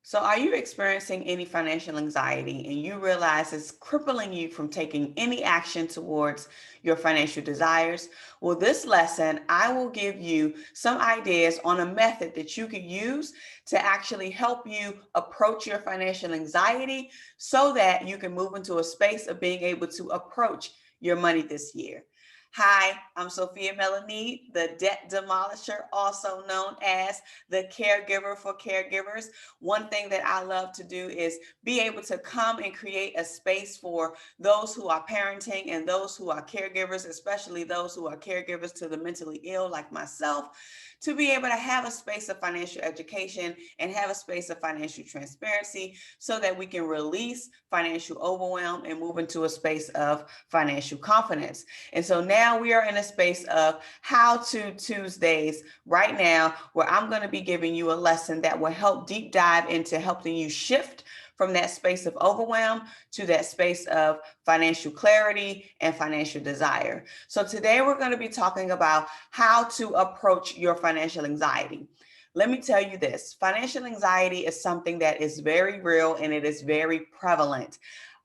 So, are you experiencing any financial anxiety and you realize it's crippling you from taking any action towards your financial desires? Well, this lesson, I will give you some ideas on a method that you could use to actually help you approach your financial anxiety so that you can move into a space of being able to approach your money this year. Hi, I'm Sophia Melonē, the debt demolisher, also known as the caregiver for caregivers. One thing that I love to do is be able to come and create a space for those who are parenting and those who are caregivers, especially those who are caregivers to the mentally ill like myself, to be able to have a space of financial education and have a space of financial transparency so that we can release financial overwhelm and move into a space of financial confidence. And so now we are in a space of How to Tuesdays right now, where I'm going to be giving you a lesson that will help deep dive into helping you shift from that space of overwhelm to that space of financial clarity and financial desire. So today we're going to be talking about how to approach your financial anxiety. Let me tell you this, financial anxiety is something that is very real and it is very prevalent.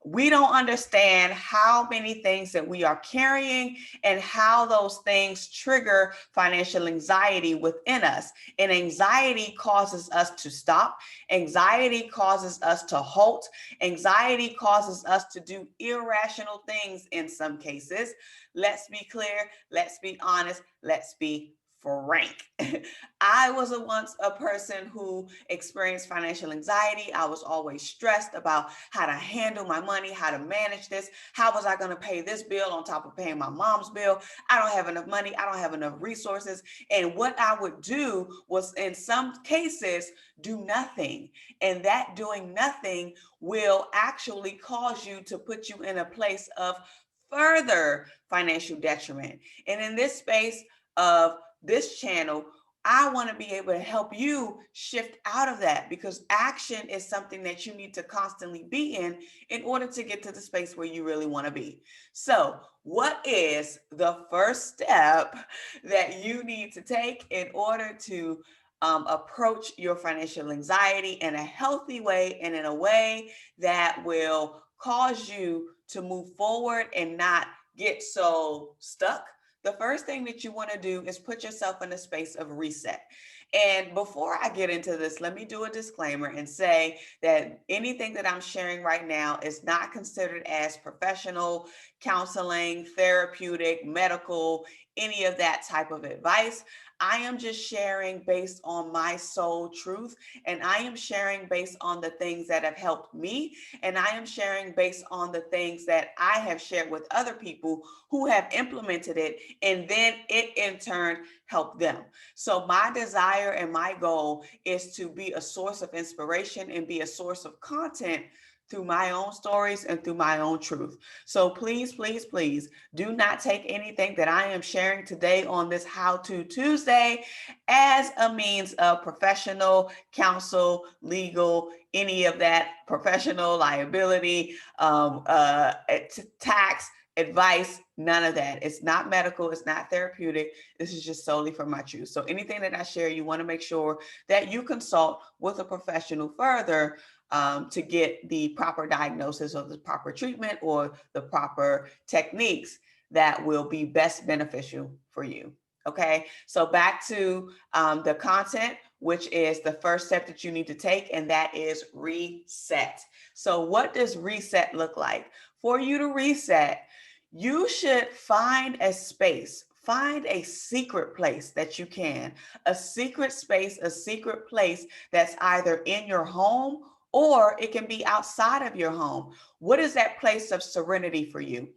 We don't understand how many things that we are carrying and how those things trigger financial anxiety within us. And anxiety causes us to stop. Anxiety causes us to halt. Anxiety causes us to do irrational things in some cases. Let's be clear. Let's be honest. Let's be frank. I was once a person who experienced financial anxiety. I was always stressed about how to handle my money, how to manage this. How was I going to pay this bill on top of paying my mom's bill? I don't have enough money. I don't have enough resources. And what I would do was, in some cases, do nothing. And that doing nothing will actually cause you to put you in a place of further financial detriment. And in this space of this channel, I want to be able to help you shift out of that, because action is something that you need to constantly be in order to get to the space where you really want to be. So, what is the first step that you need to take in order to approach your financial anxiety in a healthy way and in a way that will cause you to move forward and not get so stuck? The first thing that you want to do is put yourself in a space of reset. And before I get into this, let me do a disclaimer and say that anything that I'm sharing right now is not considered as professional, counseling, therapeutic, medical, any of that type of advice. I am just sharing based on my soul truth, and I am sharing based on the things that have helped me, and I am sharing based on the things that I have shared with other people who have implemented it, and then it in turn helped them. So my desire and my goal is to be a source of inspiration and be a source of content through my own stories and through my own truth. So please, please, please do not take anything that I am sharing today on this How To Tuesday as a means of professional counsel, legal, any of that professional liability, tax advice, none of that. It's not medical, it's not therapeutic. This is just solely for my truth. So anything that I share, you want to make sure that you consult with a professional further to get the proper diagnosis or the proper treatment or the proper techniques that will be best beneficial for you. Okay, so back to the content, which is the first step that you need to take, and that is reset. So what does reset look like? For you to reset, you should find a space, find a secret place that you can, a secret space, a secret place that's either in your home or it can be outside of your home. What is that place of serenity for you?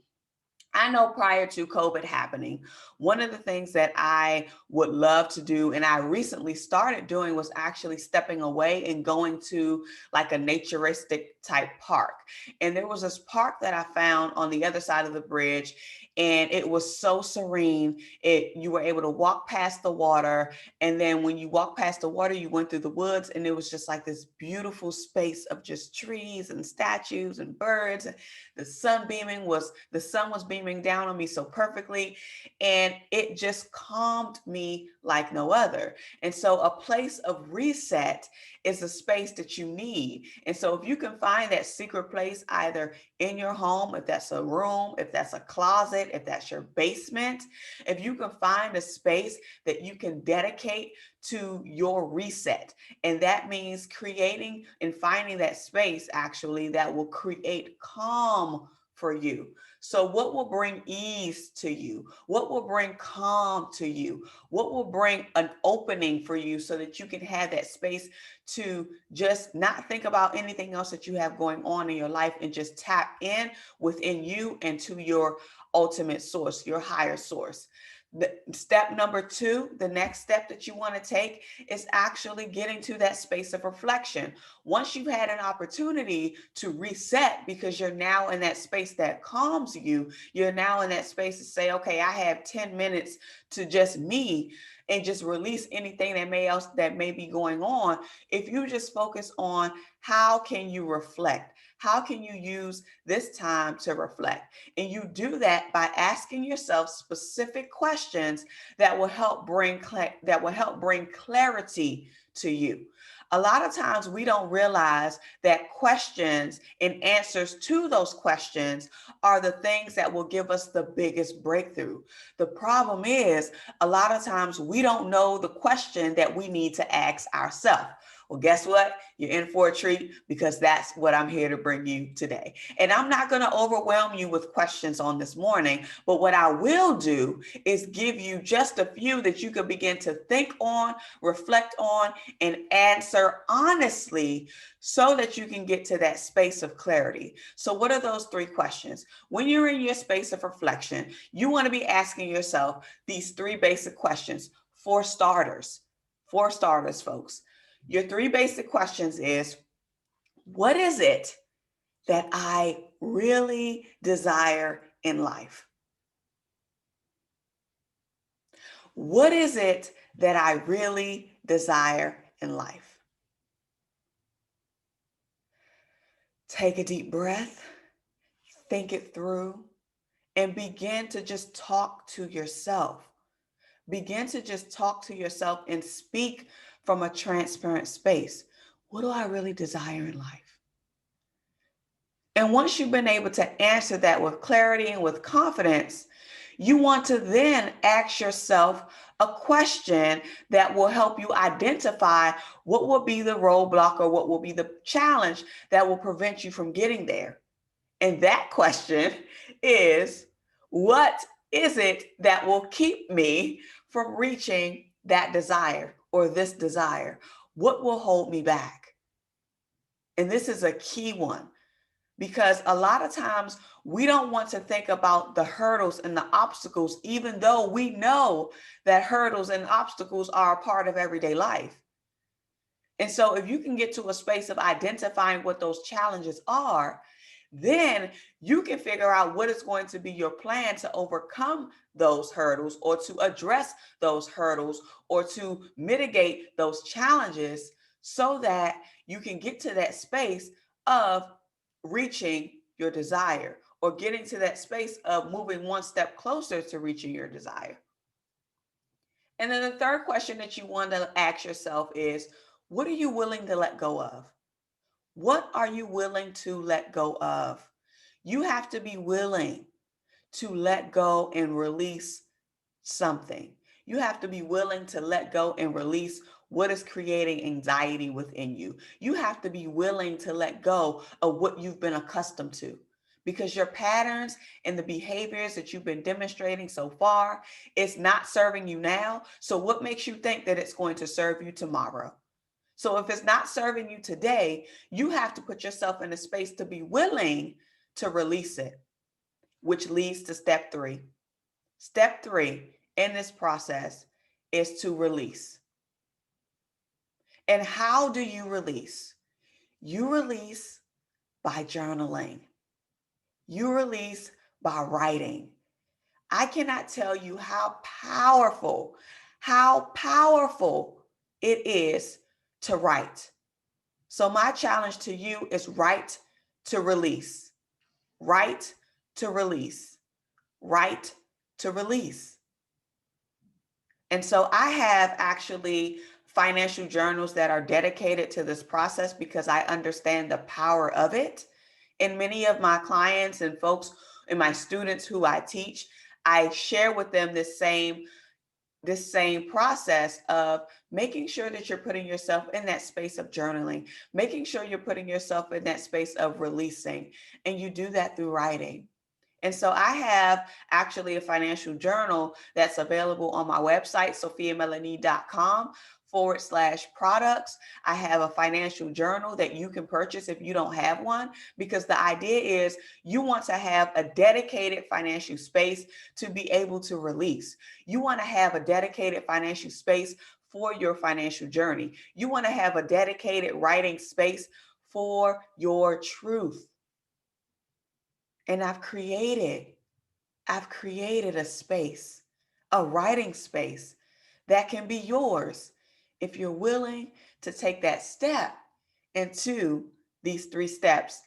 I know prior to COVID happening, one of the things that I would love to do, and I recently started doing, was actually stepping away and going to like a naturistic type park. And there was this park that I found on the other side of the bridge, and it was so serene. You were able to walk past the water, and then when you walk past the water, you went through the woods, and it was just like this beautiful space of just trees and statues and birds. The sun was beaming beaming down on me so perfectly. And it just calmed me like no other. And so a place of reset is a space that you need. And so if you can find that secret place, either in your home, if that's a room, if that's a closet, if that's your basement, if you can find a space that you can dedicate to your reset. And that means creating and finding that space actually that will create calm for you. So what will bring ease to you? What will bring calm to you? What will bring an opening for you so that you can have that space to just not think about anything else that you have going on in your life and just tap in within you and to your ultimate source, your higher source. Step number 2, the next step that you want to take is actually getting to that space of reflection. Once you've had an opportunity to reset because you're now in that space that calms you, you're now in that space to say, okay, I have 10 minutes to just me and just release anything that may be going on. If you just focus on how can you reflect, how can you use this time to reflect? And you do that by asking yourself specific questions that will help bring clarity to you. A lot of times we don't realize that questions and answers to those questions are the things that will give us the biggest breakthrough. The problem is a lot of times we don't know the question that we need to ask ourselves. Well, guess what? You're in for a treat because that's what I'm here to bring you today. And I'm not going to overwhelm you with questions on this morning, but what I will do is give you just a few that you can begin to think on, reflect on, and answer honestly so that you can get to that space of clarity. So what are those 3 questions? When you're in your space of reflection, you want to be asking yourself these 3 basic questions for starters. For starters, folks. Your 3 basic questions is, what is it that I really desire in life? What is it that I really desire in life? Take a deep breath, think it through, and begin to just talk to yourself. Begin to just talk to yourself and speak from a transparent space. What do I really desire in life? And once you've been able to answer that with clarity and with confidence, you want to then ask yourself a question that will help you identify what will be the roadblock or what will be the challenge that will prevent you from getting there. And that question is, what is it that will keep me from reaching that desire or this desire? What will hold me back? And this is a key one, because a lot of times we don't want to think about the hurdles and the obstacles, even though we know that hurdles and obstacles are a part of everyday life. And so if you can get to a space of identifying what those challenges are, then you can figure out what is going to be your plan to overcome those hurdles or to address those hurdles or to mitigate those challenges so that you can get to that space of reaching your desire or getting to that space of moving one step closer to reaching your desire. And then the third question that you want to ask yourself is, what are you willing to let go of? What are you willing to let go of? You have to be willing to let go and release something. You have to be willing to let go and release what is creating anxiety within you. You have to be willing to let go of what you've been accustomed to, because your patterns and the behaviors that you've been demonstrating so far, it's not serving you now. So what makes you think that it's going to serve you tomorrow? So if it's not serving you today, you have to put yourself in a space to be willing to release it, which leads to step 3. Step 3 in this process is to release. And how do you release? You release by journaling. You release by writing. I cannot tell you how powerful it is to write. So my challenge to you is write to release. Write to release. right to release. And so I have actually financial journals that are dedicated to this process because I understand the power of it. And many of my clients and folks and my students who I teach, I share with them this same process of making sure that you're putting yourself in that space of journaling, making sure you're putting yourself in that space of releasing. And you do that through writing. And so I have actually a financial journal that's available on my website, sophiamelonē.com/products. I have a financial journal that you can purchase if you don't have one, because the idea is you want to have a dedicated financial space to be able to release. You want to have a dedicated financial space for your financial journey. You want to have a dedicated writing space for your truth. And I've created a space, a writing space that can be yours if you're willing to take that step into these 3 steps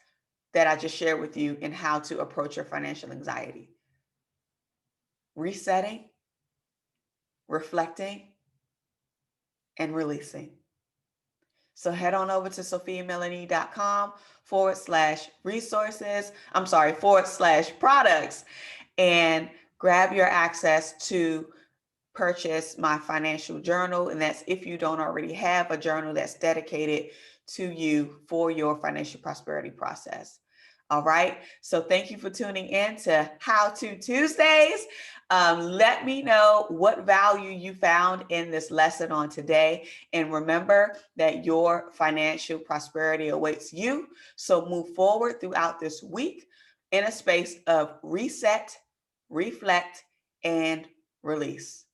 that I just shared with you in how to approach your financial anxiety: resetting, reflecting, and releasing. So head on over to sophiamelonē.com/resources, /products, and grab your access to purchase my financial journal. And that's if you don't already have a journal that's dedicated to you for your financial prosperity process. All right. So thank you for tuning in to How To Tuesdays. Let me know what value you found in this lesson on today. And remember that your financial prosperity awaits you. So move forward throughout this week in a space of reset, reflect, and release.